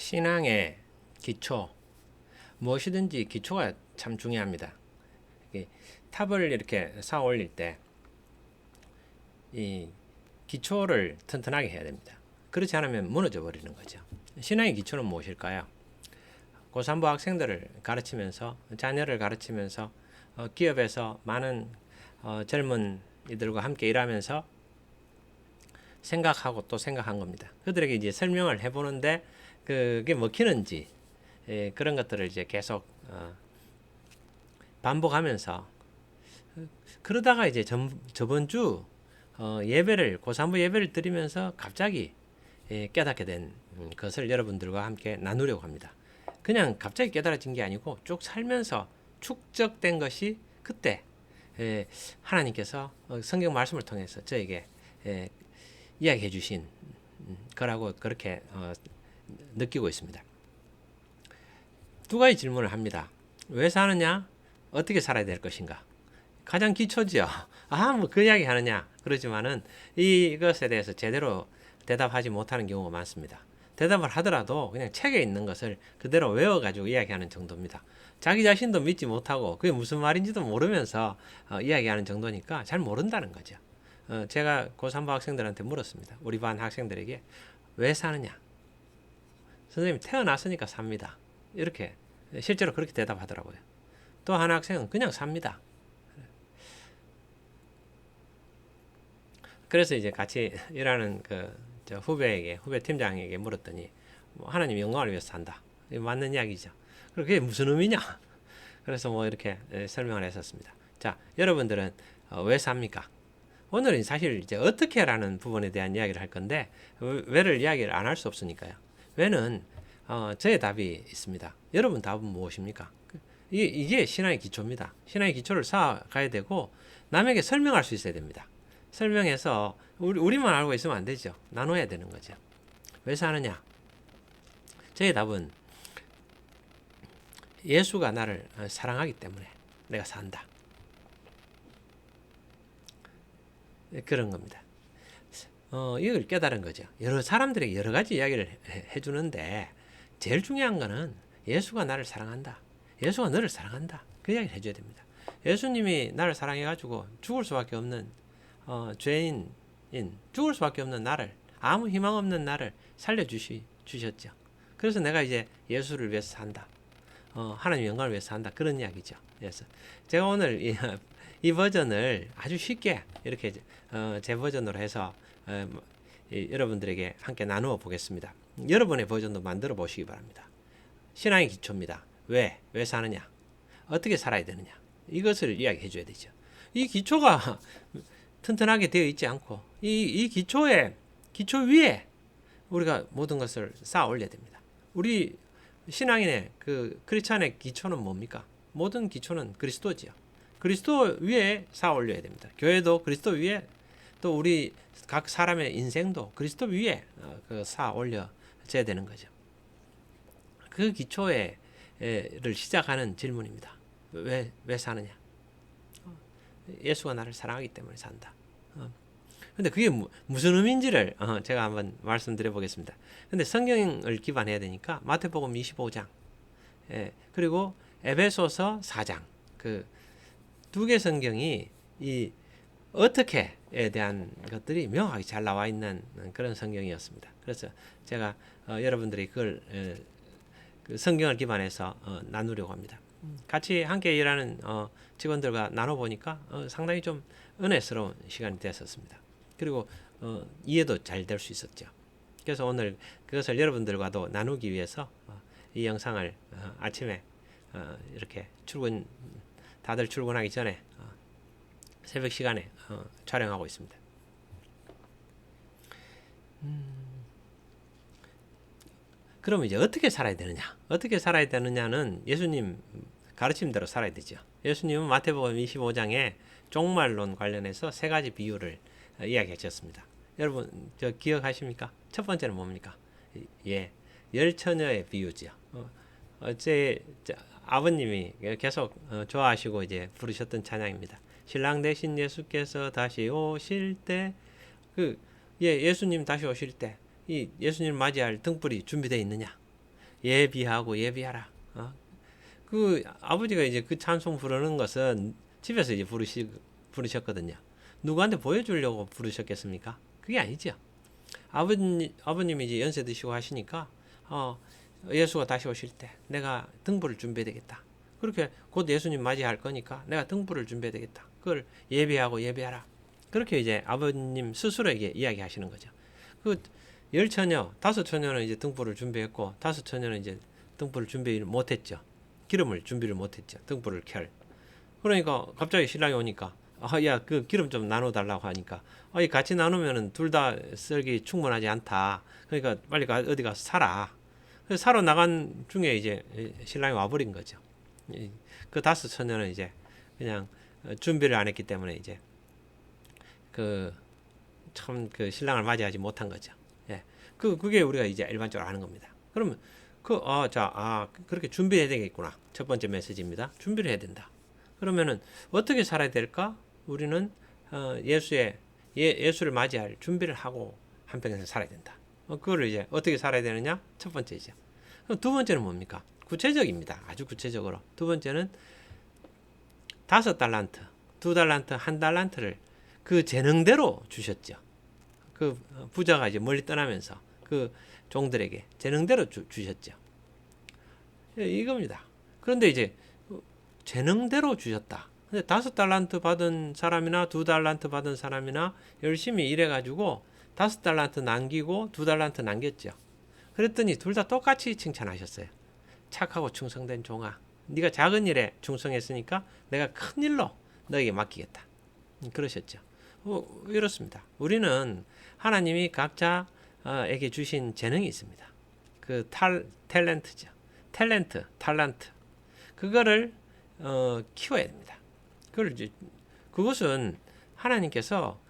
신앙의 기초, 무엇이든지 기초가 참 중요합니다. 탑을 이렇게 쌓아 올릴 때 이 기초를 튼튼하게 해야 됩니다. 그렇지 않으면 무너져 버리는 거죠. 신앙의 기초는 무엇일까요? 고3부 학생들을 가르치면서, 자녀를 가르치면서 기업에서 많은 젊은 이들과 함께 일하면서 생각하고 또 생각한 겁니다. 그들에게 이제 설명을 해보는데 그게 먹히는지, 그런 것들을 이제 계속 반복하면서, 그러다가 이제 저번 주 예배를, 고3부 예배를 드리면서 갑자기 깨닫게 된 것을 여러분들과 함께 나누려고 합니다. 그냥 갑자기 깨달아진 게 아니고 쭉 살면서 축적된 것이 그때 하나님께서 성경 말씀을 통해서 저에게 이야기해 주신 거라고 그렇게 느끼고 있습니다. 두 가지 질문을 합니다. 왜 사느냐? 어떻게 살아야 될 것인가? 가장 기초죠. 뭐 그 이야기 하느냐? 그러지만은 이것에 대해서 제대로 대답하지 못하는 경우가 많습니다. 대답을 하더라도 그냥 책에 있는 것을 그대로 외워가지고 이야기하는 정도입니다. 자기 자신도 믿지 못하고 그게 무슨 말인지도 모르면서 이야기하는 정도니까 잘 모른다는 거죠. 제가 고3부 학생들한테 물었습니다. 우리 반 학생들에게 왜 사느냐? 선생님 태어났으니까 삽니다. 이렇게 실제로 그렇게 대답하더라고요. 또 한 학생은 그냥 삽니다. 그래서 이제 같이 일하는 저 후배 팀장에게 물었더니 뭐 하나님 영광을 위해서 산다. 맞는 이야기죠. 그리고 그게 무슨 의미냐? 그래서 뭐 이렇게 설명을 했었습니다. 자, 여러분들은 왜 삽니까? 오늘은 사실 이제 어떻게라는 부분에 대한 이야기를 할 건데 왜를 이야기를 안 할 수 없으니까요. 왜는 저의 답이 있습니다. 여러분 답은 무엇입니까? 이게 신앙의 기초입니다. 신앙의 기초를 쌓아가야 되고 남에게 설명할 수 있어야 됩니다. 설명해서 우리만 알고 있으면 안 되죠. 나눠야 되는 거죠. 왜 사느냐? 저의 답은 예수가 나를 사랑하기 때문에 내가 산다. 그런 겁니다. 이걸 깨달은 거죠. 여러 사람들에게 여러 가지 이야기를 해주는데 제일 중요한 거는 예수가 나를 사랑한다. 예수가 너를 사랑한다. 그 이야기를 해줘야 됩니다. 예수님이 나를 사랑해가지고 죽을 수밖에 없는 죄인인, 죽을 수밖에 없는 나를, 아무 희망 없는 나를 살려주셨죠. 그래서 내가 이제 예수를 위해서 산다. 하나님 영광을 위해서 산다. 그런 이야기죠. 그래서 제가 오늘 이 버전을 아주 쉽게 이렇게 제 버전으로 해서 여러분들에게 함께 나누어 보겠습니다. 여러분의 버전도 만들어 보시기 바랍니다. 신앙의 기초입니다. 왜 사느냐? 어떻게 살아야 되느냐? 이것을 이야기해 줘야 되죠. 이 기초가 튼튼하게 되어 있지 않고 이 기초 위에 우리가 모든 것을 쌓아 올려야 됩니다. 우리 신앙인의 크리스찬의 기초는 뭡니까? 모든 기초는 그리스도지요. 그리스도 위에 쌓아 올려야 됩니다. 교회도 그리스도 위에, 또 우리 각 사람의 인생도 그리스도 위에 쌓아 올려져야 되는 거죠. 그 기초를 시작하는 질문입니다. 왜 사느냐? 예수가 나를 사랑하기 때문에 산다. 근데 그게 무슨 의미인지를 제가 한번 말씀드려 보겠습니다. 근데 성경을 기반해야 되니까 마태복음 25장, 그리고 에베소서 4장, 그 두 개 성경이 이 어떻게에 대한 것들이 명확하게 잘 나와 있는 그런 성경이었습니다. 그래서 제가 여러분들이 그걸 그 성경을 기반해서 나누려고 합니다. 같이 함께 일하는 직원들과 나눠보니까 상당히 좀 은혜스러운 시간이 됐었습니다. 그리고 이해도 잘 될 수 있었죠. 그래서 오늘 그것을 여러분들과도 나누기 위해서 이 영상을 아침에 이렇게 다들 출근하기 전에 새벽 시간에 촬영하고 있습니다. 그럼 이제 어떻게 살아야 되느냐? 어떻게 살아야 되느냐는 예수님 가르침대로 살아야 되죠. 예수님은 마태복음 25장에 종말론 관련해서 세 가지 비유를 이야기하셨습니다. 여러분 저 기억하십니까? 첫 번째는 뭡니까? 열처녀의 비유죠. 어제 아버님이 계속 좋아하시고 이제 부르셨던 찬양입니다. 신랑 대신 예수께서 다시 오실 때, 예수님 다시 오실 때 이 예수님 맞이할 등불이 준비되어 있느냐? 예비하고 예비하라. 그 아버지가 이제 그 찬송 부르는 것은 집에서 이제 부르셨거든요. 누구한테 보여주려고 부르셨겠습니까? 그게 아니죠. 아버님이 이제 연세 드시고 하시니까, 예수가 다시 오실 때 내가 등불을 준비해야 되겠다. 그렇게 곧 예수님 맞이할 거니까 내가 등불을 준비해야 되겠다. 그걸 예비하고 예비하라. 그렇게 이제 아버님 스스로에게 이야기하시는 거죠. 그 열 처녀, 다섯 처녀는 이제 등불을 준비했고, 다섯 처녀는 이제 등불을 준비를 못했죠. 기름을 준비를 못했죠. 등불을 켤. 그러니까 갑자기 신랑이 오니까, 야, 그 기름 좀 나눠달라고 하니까, 이 같이 나누면은 둘 다 쓸기 충분하지 않다. 그러니까 빨리 어디 가서 사라. 그래서 사러 나간 중에 이제 신랑이 와버린 거죠. 그 다섯 처녀는 이제 그냥 준비를 안 했기 때문에 이제 그 참 그 신랑을 맞이하지 못한 거죠. 예. 그게 우리가 이제 일반적으로 아는 겁니다. 그러면 그렇게 준비해야 되겠구나. 첫 번째 메시지입니다. 준비를 해야 된다. 그러면은 어떻게 살아야 될까? 우리는 예수를 맞이할 준비를 하고 한평생 살아야 된다. 그거를 이제 어떻게 살아야 되느냐? 첫 번째죠. 그럼 두 번째는 뭡니까? 구체적입니다. 아주 구체적으로. 두 번째는 5달란트, 2달란트, 1달란트를 그 재능대로 주셨죠. 그 부자가 이제 멀리 떠나면서 그 종들에게 재능대로 주셨죠. 이겁니다. 그런데 이제 재능대로 주셨다. 근데 5달란트 받은 사람이나 2달란트 받은 사람이나 열심히 일해가지고 5달란트 남기고 2달란트 남겼죠. 그랬더니 둘 다 똑같이 칭찬하셨어요. 착하고 충성된 종아, 네가 작은 일에 충성했으니까 내가 큰 일로 너에게 맡기겠다. 그러셨죠. 이렇습니다. 우리는 하나님이 각자에게 주신 재능이 있습니다. 그 탤런트죠. 탈란트. 그거를 키워야 됩니다. 그것은 하나님께서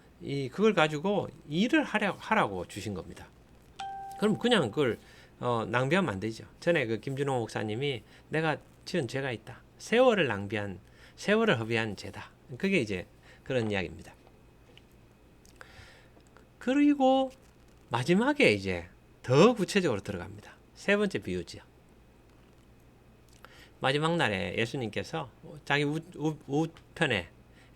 그걸 가지고 일을 하라고 주신 겁니다. 그럼 그냥 그걸 낭비하면 안 되죠. 전에 그 김준호 목사님이 내가 지은 죄가 있다. 세월을 허비한 죄다. 그게 이제 그런 이야기입니다. 그리고 마지막에 이제 더 구체적으로 들어갑니다. 세 번째 비유지요. 마지막 날에 예수님께서 자기 우편에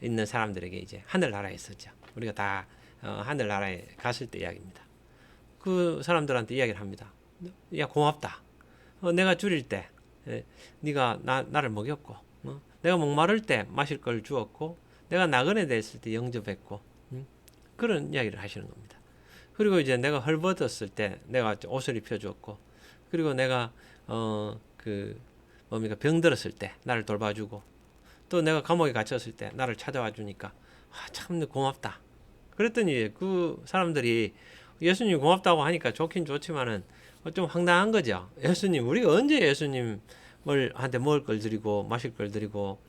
있는 사람들에게 이제 하늘나라에 있었죠. 우리가 다 하늘나라에 갔을 때 이야기입니다. 그 사람들한테 이야기를 합니다. 야, 고맙다. 내가 줄일 때 네가 나를 먹였고, 내가 목마를 때 마실 걸 주었고, 내가 나그네 됐을 때 영접했고, 그런 이야기를 하시는 겁니다. 그리고 이제 내가 헐벗었을 때 내가 옷을 입혀주었고, 그리고 내가 병들었을 때 나를 돌봐주고, 또 내가 감옥에 갇혔을 때 나를 찾아와 주니까 참 고맙다. 그랬더니 그 사람들이 예수님 고맙다고 하니까 좋긴 좋지만은 좀 황당한 거죠. 예수님, 우리가 언제 예수님을 한테 먹을 걸 드리고 마실 걸 드리고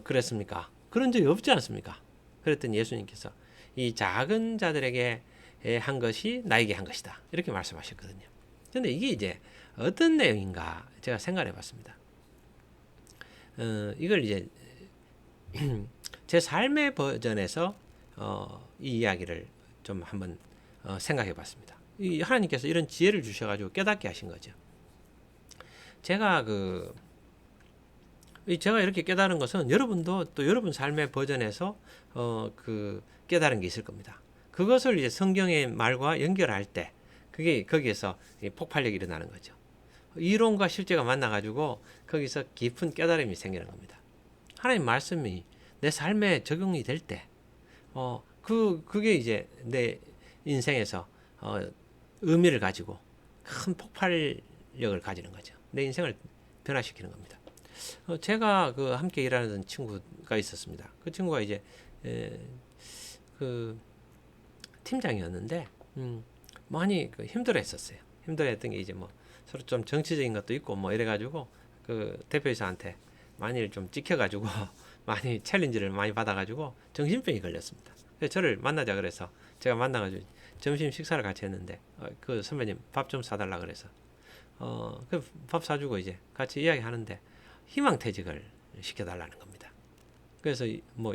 그랬습니까? 그런 적이 없지 않습니까? 그랬더니 예수님께서 이 작은 자들에게 한 것이 나에게 한 것이다. 이렇게 말씀하셨거든요. 근데 이게 이제 어떤 내용인가 제가 생각해 봤습니다. 이걸 이제 제 삶의 버전에서 이 이야기를 좀 한번 생각해 봤습니다. 하나님께서 이런 지혜를 주셔가지고 깨닫게 하신 거죠. 제가 이렇게 깨달은 것은 여러분도 또 여러분 삶의 버전에서 깨달은 게 있을 겁니다. 그것을 이제 성경의 말과 연결할 때 그게 거기에서 폭발력이 일어나는 거죠. 이론과 실제가 만나가지고 거기서 깊은 깨달음이 생기는 겁니다. 하나님 말씀이 내 삶에 적용이 될 때, 그게 이제 내 인생에서 의미를 가지고 큰 폭발력을 가지는 거죠. 내 인생을 변화시키는 겁니다. 제가 함께 일하는 친구가 있었습니다. 그 친구가 이제 팀장이었는데 많이 힘들어했었어요. 힘들어했던 게 이제 뭐 서로 좀 정치적인 것도 있고 뭐 이래가지고 그 대표이사한테 많이 좀 찍혀가지고 많이 챌린지를 많이 받아가지고 정신병이 걸렸습니다. 그래서 저를 만나자 그래서 제가 만나가지고 점심 식사를 같이 했는데 그 선배님 밥 좀 사달라 그래서 그 밥 사주고 이제 같이 이야기하는데 희망퇴직을 시켜달라는 겁니다. 그래서 뭐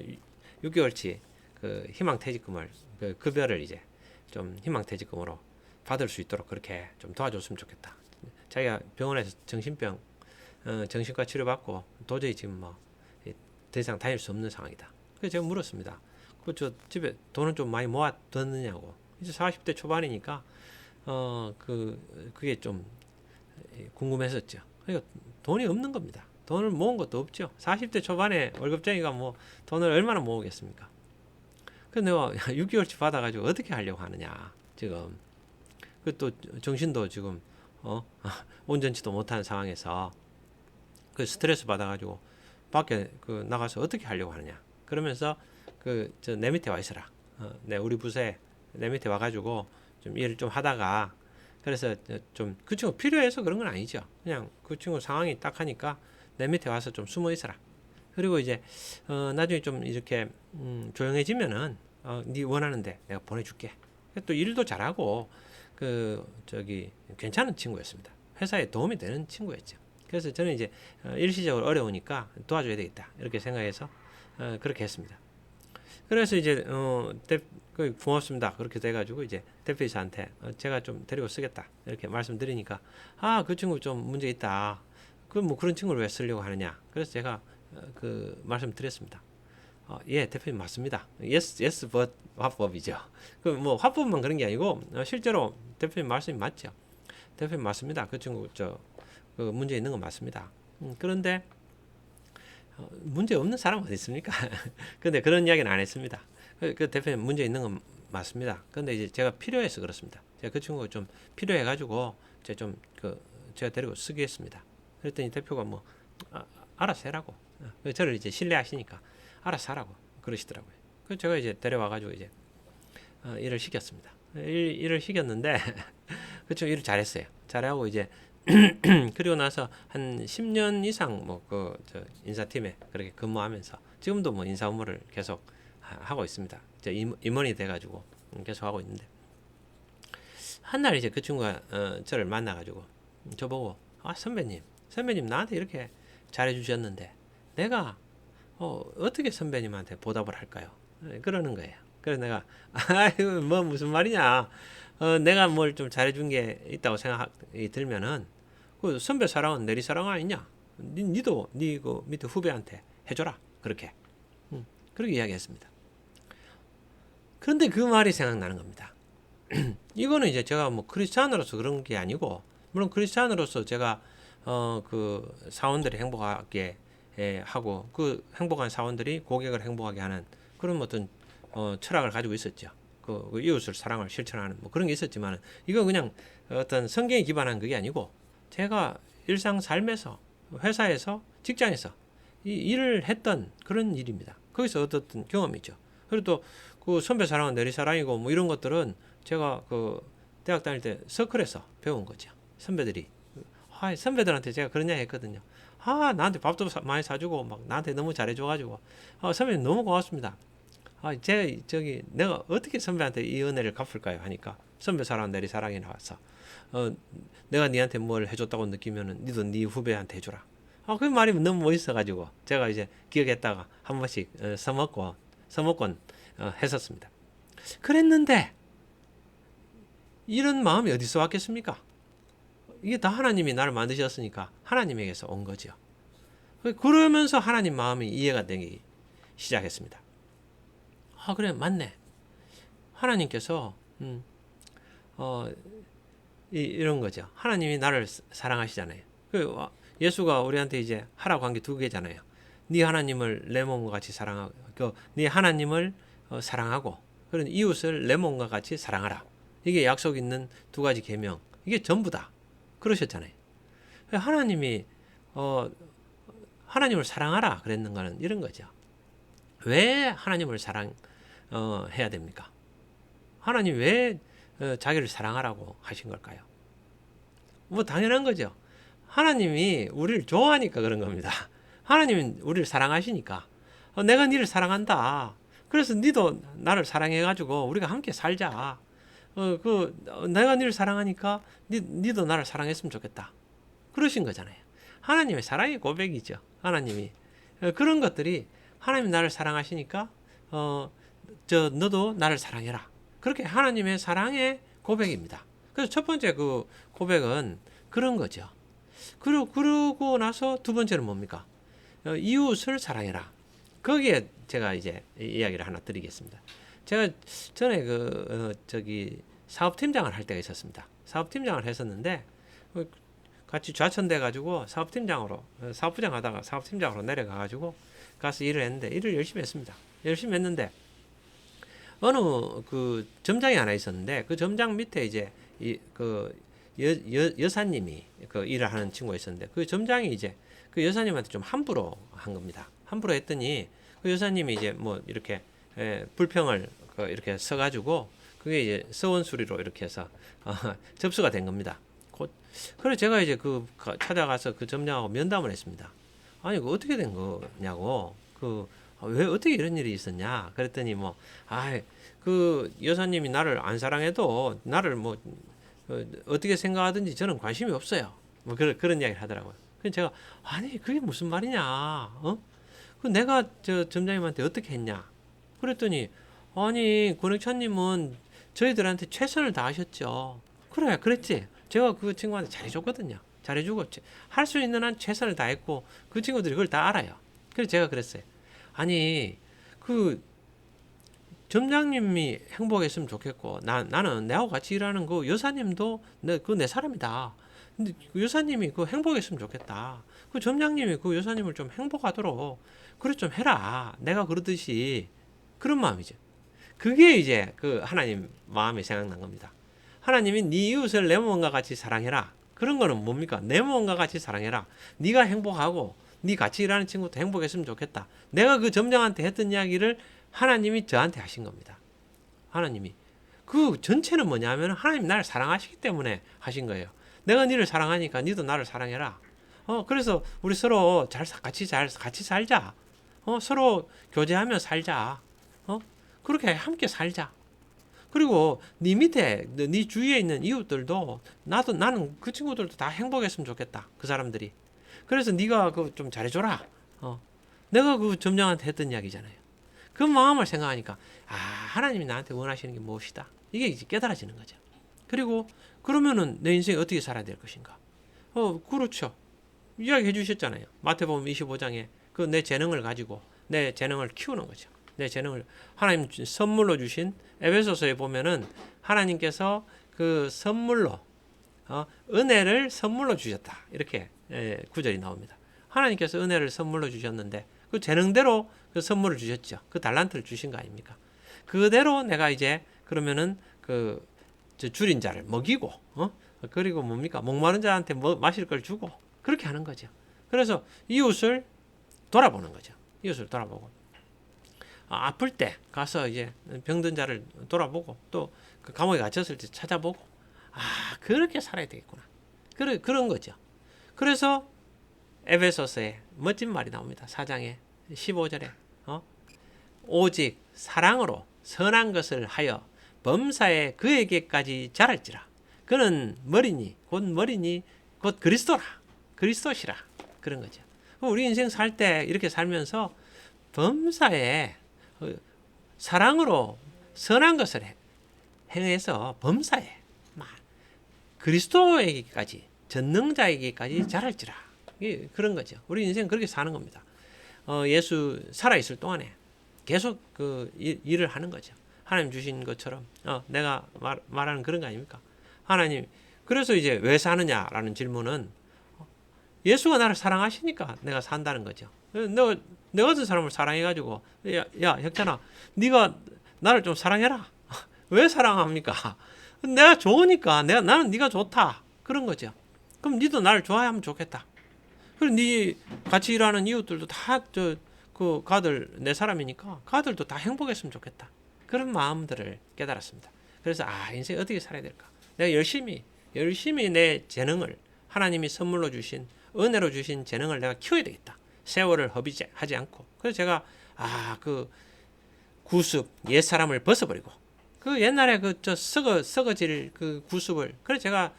6개월치 그 희망퇴직금을 그 급여를 이제 좀 희망퇴직금으로 받을 수 있도록 그렇게 좀 도와줬으면 좋겠다. 자기가 병원에서 정신과 치료받고 도저히 지금 뭐 더 이상 다닐 수 없는 상황이다. 그래서 제가 물었습니다. 저 집에 돈은 좀 많이 모아뒀느냐고. 이제 40대 초반이니까 그게 좀 궁금했었죠. 그러니까 돈이 없는 겁니다. 돈을 모은 것도 없죠. 40대 초반에 월급쟁이가 뭐 돈을 얼마나 모으겠습니까? 근데 내가 6개월치 받아가지고 어떻게 하려고 하느냐 지금. 그 또 정신도 지금 온전치도 못하는 상황에서 그 스트레스 받아가지고 밖에 나가서 어떻게 하려고 하느냐. 그러면서 내 밑에 와 있어라. 우리 부서에 내 밑에 와가지고 좀 일을 좀 하다가, 그래서 좀 그 친구 필요해서 그런 건 아니죠. 그냥 그 친구 상황이 딱 하니까 내 밑에 와서 좀 숨어 있어라. 그리고 이제 나중에 좀 이렇게 조용해지면은 네 원하는데 내가 보내줄게. 또 일도 잘하고 괜찮은 친구였습니다. 회사에 도움이 되는 친구였죠. 그래서 저는 이제 일시적으로 어려우니까 도와줘야 되겠다 이렇게 생각해서 그렇게 했습니다. 그래서 이제 고맙습니다 그렇게 돼가지고 이제 대표이사한테 제가 좀 데리고 쓰겠다 이렇게 말씀드리니까, 그 친구 좀 문제 있다. 뭐 그런 친구를 왜 쓰려고 하느냐. 그래서 제가 말씀드렸습니다. 예, 대표님 맞습니다. yes but 화법이죠. 뭐 화법만 그런 게 아니고 실제로 대표님 말씀이 맞죠. 대표님 맞습니다. 그 친구 문제 있는 건 맞습니다. 그런데 문제 없는 사람 어디 있습니까? 근데 그런 이야기는 안 했습니다. 그 대표님 문제 있는 건 맞습니다. 근데 이제 제가 필요해서 그렇습니다. 제가 그 친구가 좀 필요해가지고 제가 데리고 쓰겠습니다. 그랬더니 대표가 뭐 알아서 해라고. 저를 이제 신뢰하시니까 알아서 하라고 그러시더라고요. 그래서 제가 이제 데려와가지고 이제 일을 시켰습니다. 일을 시켰는데 그 친구 일을 잘했어요. 잘하고 이제 그리고 나서 한 10년 이상 인사팀에 그렇게 근무하면서 지금도 뭐 인사 업무를 계속 하고 있습니다. 이제 임원이 돼가지고 계속 하고 있는데, 한날 이제 그 친구가 저를 만나가지고 저보고 선배님 나한테 이렇게 잘해주셨는데 내가 어떻게 선배님한테 보답을 할까요? 그러는 거예요. 그래서 내가 아유 뭐 무슨 말이냐. 내가 뭘 좀 잘해준 게 있다고 생각이 들면은 그 선배 사랑은 내리 사랑 아니냐. 니도 그 밑에 후배한테 해줘라. 그렇게 그렇게 이야기했습니다. 그런데 그 말이 생각나는 겁니다. 이거는 이제 제가 뭐 크리스찬으로서 그런 게 아니고, 물론 크리스찬으로서 제가 그 사원들이 행복하게 하고 그 행복한 사원들이 고객을 행복하게 하는 그런 어떤 철학을 가지고 있었죠. 그 이웃을 사랑을 실천하는 뭐 그런 게 있었지만, 이건 그냥 어떤 성경에 기반한 그게 아니고 제가 일상 삶에서 회사에서 직장에서 이 일을 했던 그런 일입니다. 거기서 얻었던 경험이죠. 그리고 또 그 선배 사랑은 내리 사랑이고 뭐 이런 것들은 제가 대학 다닐 때 서클에서 배운 거죠. 선배들한테 제가 그런 이야기 했거든요. 나한테 밥도 많이 사주고 막 나한테 너무 잘해줘가지고 선배님 너무 고맙습니다. 내가 어떻게 선배한테 이 은혜를 갚을까요? 하니까 선배 사랑 내리 사랑이 나와서 내가 니한테 뭘 해줬다고 느끼면은 니도 니 후배한테 해줘라. 그 말이 너무 멋있어가지고 제가 이제 기억했다가 한 번씩 서먹곤 했었습니다. 그랬는데 이런 마음이 어디서 왔겠습니까? 이게 다 하나님이 나를 만드셨으니까 하나님에게서 온 거죠. 그러면서 하나님 마음이 이해가 되기 시작했습니다. 그래 맞네. 하나님께서 이런 거죠. 하나님이 나를 사랑하시잖아요. 예수가 우리한테 이제 하라고 한 게 두 개잖아요. 네 하나님을 내 몸과 같이 사랑하고, 네 하나님을 사랑하고, 그런 이웃을 내 몸과 같이 사랑하라. 이게 약속 있는 두 가지 계명. 이게 전부다. 그러셨잖아요. 하나님이 하나님을 사랑하라 그랬는가는 이런 거죠. 왜 하나님을 사랑해야 됩니까? 하나님 왜 자기를 사랑하라고 하신 걸까요? 뭐 당연한 거죠. 하나님이 우리를 좋아하니까 그런 겁니다. 하나님은 우리를 사랑하시니까 내가 니를 사랑한다. 그래서 니도 나를 사랑해가지고 우리가 함께 살자. 내가 니를 사랑하니까 니도 나를 사랑했으면 좋겠다. 그러신 거잖아요. 하나님의 사랑의 고백이죠. 하나님이 그런 것들이 하나님이 나를 사랑하시니까 너도 나를 사랑해라. 그렇게 하나님의 사랑의 고백입니다. 그래서 첫 번째 그 고백은 그런 거죠. 그러고 나서 두 번째는 뭡니까? 이웃을 사랑해라. 거기에 제가 이제 이야기를 하나 드리겠습니다. 제가 전에 사업팀장을 할 때가 있었습니다. 사업팀장을 했었는데 같이 좌천돼 가지고 사업부장 하다가 사업팀장으로 내려가 가지고 가서 일을 했는데 일을 열심히 했습니다. 열심히 했는데 어느 그 점장이 하나 있었는데 그 점장 밑에 이제 여사님이 그 일을 하는 친구가 있었는데 그 점장이 이제 그 여사님한테 좀 함부로 한 겁니다. 함부로 했더니 그 여사님이 이제 뭐 이렇게 불평을 이렇게 써가지고 그게 이제 서원수리로 이렇게 해서 접수가 된 겁니다. 그래서 제가 이제 찾아가서 그 점장하고 면담을 했습니다. 아니 그 어떻게 된 거냐고 왜 어떻게 이런 일이 있었냐 그랬더니 그 여사님이 나를 안 사랑해도 나를 뭐 어떻게 생각하든지 저는 관심이 없어요. 뭐 그런 이야기를 하더라고요. 그래서 제가 아니 그게 무슨 말이냐? 그 내가 저 점장님한테 어떻게 했냐? 그랬더니 아니 권혁찬님은 저희들한테 최선을 다하셨죠. 그래 그랬지. 제가 그 친구한테 잘해줬거든요. 잘해주고 할 수 있는 한 최선을 다했고 그 친구들이 그걸 다 알아요. 그래서 제가 그랬어요. 아니 그 점장님이 행복했으면 좋겠고 나는 내하고 같이 일하는 그 여사님도 내 사람이다. 근데 그 여사님이 그 행복했으면 좋겠다. 그 점장님이 그 여사님을 좀 행복하도록 그래 좀 해라. 내가 그러듯이 그런 마음이죠. 그게 이제 그 하나님 마음이 생각난 겁니다. 하나님이 네 이웃을 내 몸과 같이 사랑해라. 그런 거는 뭡니까? 내 몸과 같이 사랑해라. 네가 행복하고 네 같이 일하는 친구도 행복했으면 좋겠다. 내가 그 점장한테 했던 이야기를 하나님이 저한테 하신 겁니다. 하나님이. 그 전체는 뭐냐면 하나님 나를 사랑하시기 때문에 하신 거예요. 내가 너를 사랑하니까 너도 나를 사랑해라. 그래서 우리 서로 같이 살자. 서로 교제하며 살자. 그렇게 함께 살자. 그리고 네 밑에 네 주위에 있는 이웃들도 나는 그 친구들도 다 행복했으면 좋겠다. 그 사람들이. 그래서 네가 그 좀 잘해줘라. 내가 그 점장한테 했던 이야기잖아요. 그 마음을 생각하니까 하나님이 나한테 원하시는 게 무엇이다. 이게 이제 깨달아지는 거죠. 그리고 그러면은 내 인생이 어떻게 살아야 될 것인가? 그렇죠. 이야기해 주셨잖아요. 마태복음 25장에 그 내 재능을 가지고 내 재능을 키우는 거죠. 내 재능을 하나님 선물로 주신 에베소서에 보면은 하나님께서 그 선물로 은혜를 선물로 주셨다. 이렇게 구절이 나옵니다. 하나님께서 은혜를 선물로 주셨는데 그 재능대로 그 선물을 주셨죠. 그 달란트를 주신 거 아닙니까? 그대로 내가 이제 그러면은 줄인 자를 먹이고 그리고 뭡니까? 목마른 자한테 마실 걸 주고 그렇게 하는 거죠. 그래서 이웃을 돌아보는 거죠. 이웃을 돌아보고 아플 때 가서 이제 병든 자를 돌아보고 또 그 감옥에 갇혔을 때 찾아보고 그렇게 살아야 되겠구나. 그런 거죠. 그래서 에베소서에 멋진 말이 나옵니다. 4장에 15절에 오직 사랑으로 선한 것을 하여 범사에 그에게까지 자랄지라. 그는 머리니 곧 그리스도시라. 그런 거죠. 우리 인생 살 때 이렇게 살면서 범사에 사랑으로 선한 것을 행해서 범사에 그리스도에게까지 전능자에게까지 자랄지라. 그런 거죠. 우리 인생 그렇게 사는 겁니다. 예수 살아있을 동안에 계속 그 일을 하는 거죠. 하나님 주신 것처럼 내가 말하는 그런 거 아닙니까? 하나님 그래서 이제 왜 사느냐라는 질문은 예수가 나를 사랑하시니까 내가 산다는 거죠. 내 같은 사람을 사랑해가지고 야 혁찬아 네가 나를 좀 사랑해라. 왜 사랑합니까? 내가 좋으니까 나는 네가 좋다 그런 거죠. 그럼 니도 나를 좋아하면 좋겠다. 그리고 네 같이 일하는 이웃들도 다 그 가들 내 사람이니까 가들도 다 행복했으면 좋겠다. 그런 마음들을 깨달았습니다. 그래서 인생 어떻게 살아야 될까? 내가 열심히 내 재능을 하나님이 선물로 주신 은혜로 주신 재능을 내가 키워야 되겠다. 세월을 허비하지 않고. 그래서 제가 그 구습 옛 사람을 벗어버리고 그 옛날에 썩어질 그 구습을 그래서 제가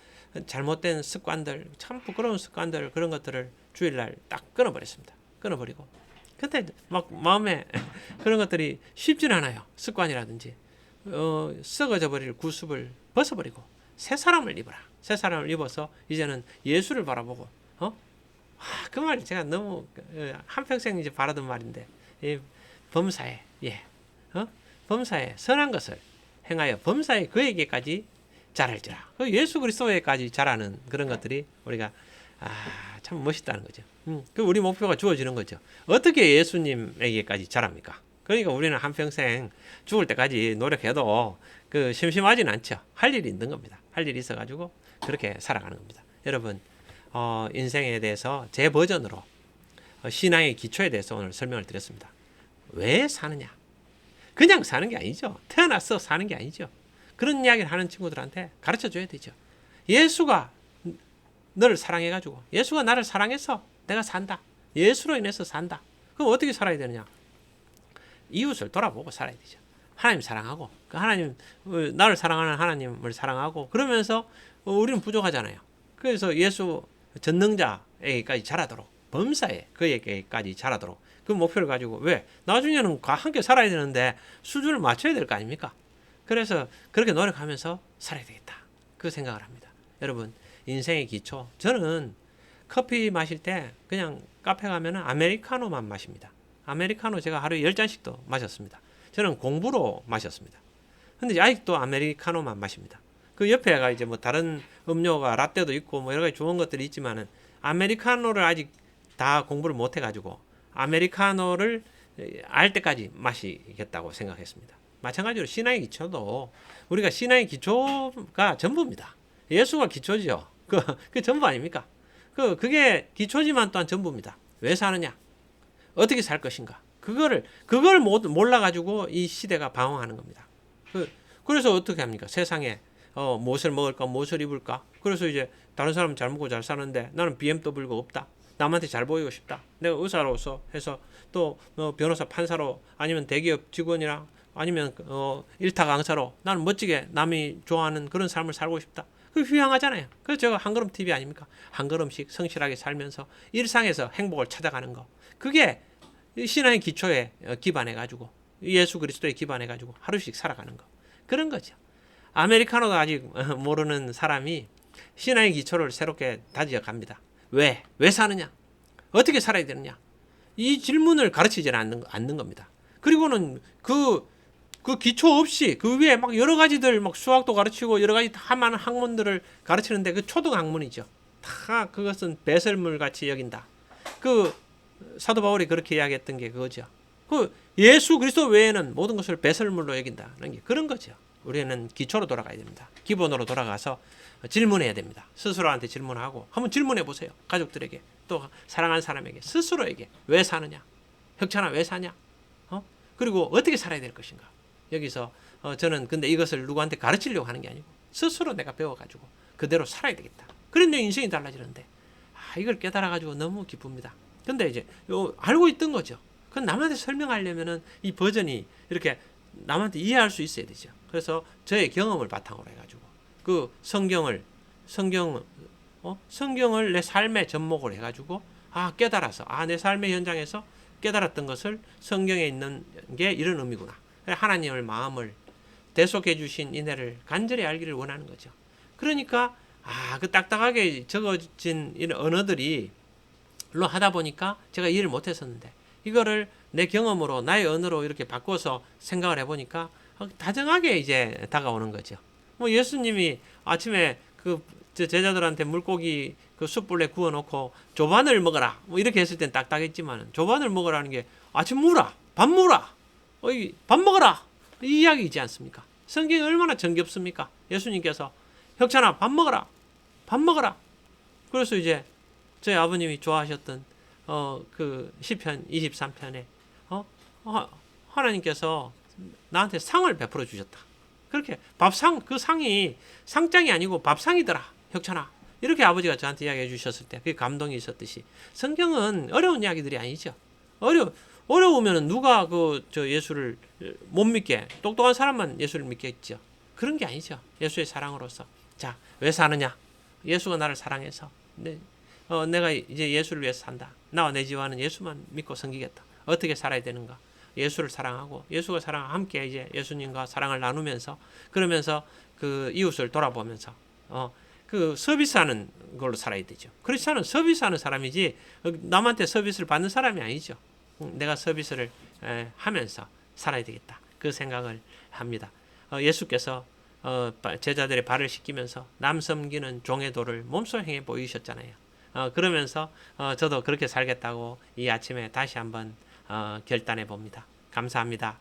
잘못된 습관들 참 부끄러운 습관들 그런 것들을 주일날 딱 끊어버렸습니다. 끊어버리고 근데 막 마음에 그런 것들이 쉽지는 않아요. 습관이라든지 썩어져 버릴 구습을 벗어버리고 새 사람을 입어라. 새 사람을 입어서 이제는 예수를 바라보고 그 말 제가 너무 한평생 이제 바라던 말인데 범사에 범사에 선한 것을 행하여 범사에 그에게까지 잘할지라. 예수 그리스도에까지 잘하는 그런 것들이 우리가 참 멋있다는 거죠. 그 우리 목표가 주어지는 거죠. 어떻게 예수님에게까지 잘합니까? 그러니까 우리는 한평생 죽을 때까지 노력해도 그 심심하진 않죠. 할 일이 있는 겁니다. 할 일이 있어가지고 그렇게 살아가는 겁니다. 여러분 인생에 대해서 제 버전으로 신앙의 기초에 대해서 오늘 설명을 드렸습니다. 왜 사느냐? 그냥 사는 게 아니죠. 태어나서 사는 게 아니죠. 그런 이야기를 하는 친구들한테 가르쳐 줘야 되죠. 예수가 너를 사랑해가지고 예수가 나를 사랑해서 내가 산다. 예수로 인해서 산다. 그럼 어떻게 살아야 되느냐? 이웃을 돌아보고 살아야 되죠. 하나님 사랑하고 그 하나님 나를 사랑하는 하나님을 사랑하고 그러면서 우리는 부족하잖아요. 그래서 예수 전능자에게까지 자라도록 범사에 그에게까지 자라도록 그 목표를 가지고 왜 나중에는 함께 살아야 되는데 수준을 맞춰야 될 거 아닙니까? 그래서 그렇게 노력하면서 살아야 되겠다. 그 생각을 합니다. 여러분 인생의 기초 저는 커피 마실 때 그냥 카페 가면 아메리카노만 마십니다. 아메리카노 제가 하루에 10잔씩도 마셨습니다. 저는 공부로 마셨습니다. 근데 아직도 아메리카노만 마십니다. 그 옆에가 이제 뭐 다른 음료가 라떼도 있고 뭐 여러 가지 좋은 것들이 있지만은 아메리카노를 아직 다 공부를 못 해가지고 아메리카노를 알 때까지 마시겠다고 생각했습니다. 마찬가지로 신앙의 기초도 우리가 신앙의 기초가 전부입니다. 예수가 기초죠. 그 전부 아닙니까? 그게 기초지만 또한 전부입니다. 왜 사느냐? 어떻게 살 것인가? 그걸 몰라가지고 이 시대가 방황하는 겁니다. 그래서 어떻게 합니까? 세상에 무엇을 먹을까, 무엇을 입을까? 그래서 이제 다른 사람은 잘 먹고 잘 사는데 나는 BMW가 없다. 남한테 잘 보이고 싶다. 내가 의사로서 해서 또 변호사, 판사로 아니면 대기업 직원이랑 아니면 일타 강사로 나는 멋지게 남이 좋아하는 그런 삶을 살고 싶다. 그 휘황하잖아요. 그래서 제가 한걸음 TV 아닙니까? 한 걸음씩 성실하게 살면서 일상에서 행복을 찾아가는 거. 그게 신앙의 기초에 기반해가지고 예수 그리스도에 기반해가지고 하루씩 살아가는 거. 그런 거죠. 아메리카노도 아직 모르는 사람이 신앙의 기초를 새롭게 다져갑니다. 왜 사느냐? 어떻게 살아야 되느냐? 이 질문을 가르치지는 않는 겁니다. 그리고는 그 기초 없이 그 위에 막 여러 가지들 막 수학도 가르치고 여러 가지 다 많은 학문들을 가르치는데 그 초등 학문이죠. 다 그것은 배설물 같이 여긴다. 그 사도 바울이 그렇게 이야기했던 게 그거죠. 그 예수 그리스도 외에는 모든 것을 배설물로 여긴다는 게 그런 거죠. 우리는 기초로 돌아가야 됩니다. 기본으로 돌아가서 질문해야 됩니다. 스스로한테 질문하고 한번 질문해 보세요. 가족들에게 또 사랑하는 사람에게 스스로에게 왜 사느냐? 혁찬아 왜 사냐? 그리고 어떻게 살아야 될 것인가? 여기서 저는 근데 이것을 누구한테 가르치려고 하는 게 아니고 스스로 내가 배워가지고 그대로 살아야 되겠다. 그런데 인생이 달라지는데 이걸 깨달아가지고 너무 기쁩니다. 근데 이제 알고 있던 거죠. 그건 남한테 설명하려면은 이 버전이 이렇게 남한테 이해할 수 있어야 되죠. 그래서 저의 경험을 바탕으로 해가지고 그 성경을 내 삶의 접목을 해가지고 깨달아서 내 삶의 현장에서 깨달았던 것을 성경에 있는 게 이런 의미구나. 하나님의 마음을 대속해 주신 이내를 간절히 알기를 원하는 거죠. 그러니까 그 딱딱하게 적어진 이런 언어들이 로 하다 보니까 제가 이해를 못했었는데 이거를 내 경험으로 나의 언어로 이렇게 바꿔서 생각을 해보니까 다정하게 이제 다가오는 거죠. 뭐 예수님이 아침에 그 제자들한테 물고기 그 숯불에 구워놓고 조반을 먹어라 뭐 이렇게 했을 땐 딱딱했지만 조반을 먹으라는 게 아침 무라 밥 무라 밥 먹어라 이 이야기이지 않습니까? 성경이 얼마나 정겹습니까? 예수님께서 혁찬아 밥 먹어라 밥 먹어라. 그래서 이제 저희 아버님이 좋아하셨던 그 시편 23편에 하나님께서 나한테 상을 베풀어 주셨다. 그렇게 밥상 그 상이 상장이 아니고 밥상이더라. 혁찬아. 이렇게 아버지가 저한테 이야기해 주셨을 때 그게 감동이 있었듯이 성경은 어려운 이야기들이 아니죠. 어려우면 누가 예수를 못 믿게 똑똑한 사람만 예수를 믿겠죠. 그런 게 아니죠. 예수의 사랑으로서. 자, 왜 사느냐? 예수가 나를 사랑해서 내가 이제 예수를 위해서 산다. 나와 내 집안은 예수만 믿고 섬기겠다. 어떻게 살아야 되는가? 예수를 사랑하고 예수가 함께 이제 예수님과 사랑을 나누면서 그러면서 그 이웃을 돌아보면서 그 서비스하는 걸로 살아야 되죠. 그렇지 않은 서비스하는 사람이지 남한테 서비스를 받는 사람이 아니죠. 내가 서비스를 하면서 살아야 되겠다. 그 생각을 합니다. 예수께서 제자들의 발을 씻기면서 남 섬기는 종의 도를 몸소 행해 보이셨잖아요. 그러면서 저도 그렇게 살겠다고 이 아침에 다시 한번 결단해 봅니다. 감사합니다.